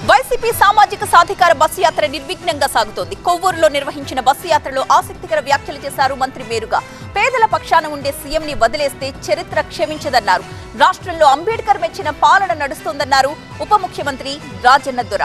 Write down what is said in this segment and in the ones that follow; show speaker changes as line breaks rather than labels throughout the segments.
YCP సామాజిక సాధికార bus యాత్ర నిర్విఘ్నంగా సాగుతోంది. కొవ్వూరులో నిర్వహించిన బస్సు యాత్రలో ఆసక్తికర వ్యాఖ్యలు చేశారు మంత్రి మేరుగా. పేదల పక్షాన ఉండే సీఎంని వదిలేస్తే చరిత్ర క్షమించదన్నారు. రాష్ట్రంలో అంబేద్కర్ మెచ్చిన పాలన నడుస్తోందన్నారు ఉప ముఖ్యమంత్రి రాజన్న దొర.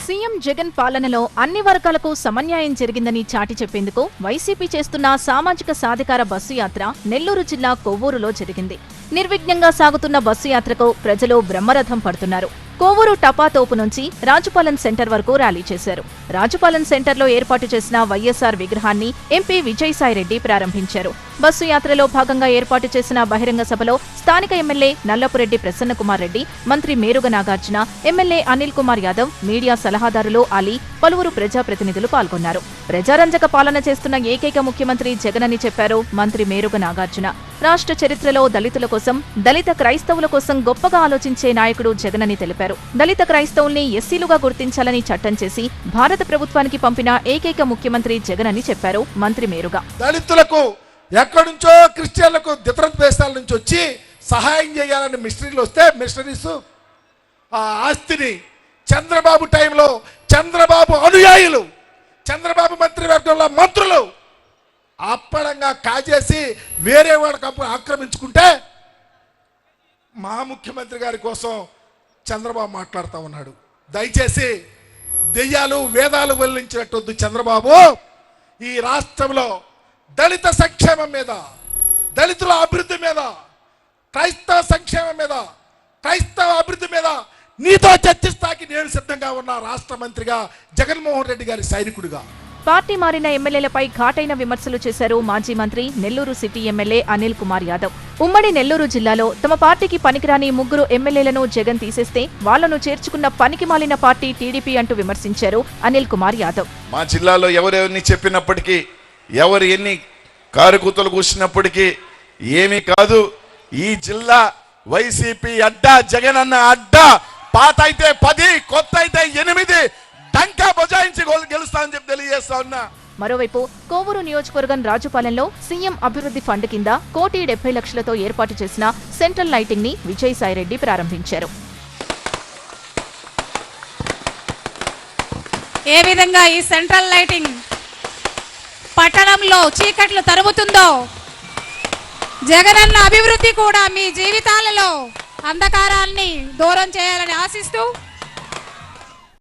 సీఎం జగన్ పాలనలో అన్ని వర్గాలకు సమన్యాయం జరిగిందని చాటి చెప్పేందుకు వైసీపీ చేస్తున్న సామాజిక సాధికార బస్సు యాత్ర నెల్లూరు జిల్లా కొవ్వూరులో జరిగింది. నిర్విఘ్నంగా సాగుతున్న బస్సు యాత్రకు ప్రజలు బ్రహ్మరథం పడుతున్నారు. కొవ్వూరు టపాతోపు నుంచి రాజుపాలెం సెంటర్ వరకు ర్యాలీ చేశారు. రాజుపాలెం సెంటర్లో ఏర్పాటు చేసిన వైఎస్ఆర్ విగ్రహాన్ని ఎంపీ విజయసాయిరెడ్డి ప్రారంభించారు. బస్సు యాత్రలో భాగంగా ఏర్పాటు చేసిన బహిరంగ సభలో స్థానిక ఎమ్మెల్యే నల్లపురెడ్డి ప్రసన్నకుమార్ రెడ్డి, మంత్రి మేరుగ నాగార్జున, ఎమ్మెల్యే అనిల్ కుమార్ యాదవ్, మీడియా సలహాదారులు అలీ, పలువురు ప్రజాప్రతినిధులు పాల్గొన్నారు. ప్రజారంజక పాలన చేస్తున్న ఏకైక ముఖ్యమంత్రి జగన్ అని చెప్పారు మంత్రి మేరుగ నాగార్జున. రాష్ట్ర చరిత్రలో దళితుల కోసం, దళిత క్రైస్తవుల కోసం గొప్పగా ఆలోచించే నాయకుడు జగన్ అని తెలిపారు. దళిత క్రైస్తవుల్ని ఎస్సీలుగా గుర్తించాలని చట్టం చేసి భారత ప్రభుత్వానికి పంపిన ఏకైక ముఖ్యమంత్రి జగన్ అని చెప్పారు మంత్రి మేరుగ.
దళితులకు ఎక్కడి నుంచో క్రిస్టియన్లకు ఇతర దేశాల నుంచి వచ్చి సహాయం చేయాలని మిషనరీలు వస్తే మిషనరీస్ ఆ ఆస్తిని చంద్రబాబు టైంలో చంద్రబాబు అనుయాయులు, చంద్రబాబు మంత్రివర్గంలో మంత్రులు అప్పడంగా కాజేసి వేరే వాళ్ళకి ఆక్రమించుకుంటే మా ముఖ్యమంత్రి గారి కోసం చంద్రబాబు మాట్లాడుతూ ఉన్నాడు. దయచేసి దెయ్యాలు వేదాలు వెల్లించినట్టు చంద్రబాబు ఈ రాష్ట్రంలో దళిత సంక్షేమం మీద, దళితుల అభివృద్ధి మీద, క్రైస్తవ సంక్షేమం మీద, క్రైస్తవ అభివృద్ధి మీద నీతో చర్చిస్తాకి నేను సిద్ధంగా ఉన్న రాష్ట్ర మంత్రిగా, జగన్మోహన్ రెడ్డి గారి సైనికుడిగా.
పార్టీ మారిన ఎమ్మెల్యేలపై ఘాటైన విమర్శలు చేశారు మాజీ మంత్రి, నెల్లూరు సిటీ ఎమ్మెల్యే అనిల్ కుమార్ యాదవ్. ఉమ్మడి నెల్లూరు జిల్లాలో తమ పార్టీకి పనికిరాని 3 ఎమ్మెల్యేలను జగన్ తీసేస్తే వాళ్లను చేర్చుకున్న పనికి మాలిన పార్టీ టీడీపీ అంటూ విమర్శించారు అనిల్ కుమార్ యాదవ్.
మా జిల్లాలో ఎవరెవరిని చెప్పినప్పటికీ, ఎవరు ఎన్ని కారుకూతలు కూర్చున్నప్పటికీ ఏమీ కాదు. ఈ జిల్లా వైసీపీ అడ్డా, జగన్ అన్న అడ్డా. పాత అయితే 10, కొత్త అయితే 8 డంకా బజాయించి గెలుస్తామని చెప్పి తెలియజేస్తా ఉన్నా.
మరోవైపు కొవ్వూరు నియోజకవర్గం రాజుపాలెంలో సీఎం అభివృద్ధి ఫండ్ కింద 1,70,00,000తో ఏర్పాటు చేసిన సెంట్రల్ లైటింగ్ ని విజయసాయిరెడ్డి ప్రారంభించారు.
ఏ విధంగా ఈ సెంట్రల్ లైటింగ్ పట్టణంలో చీకట్లు తరుముతుందో, జగనన్న అభివృద్ధి కూడా మీ జీవితాలలో అంధకారాన్ని దూరం చేయాలని ఆశిస్తూ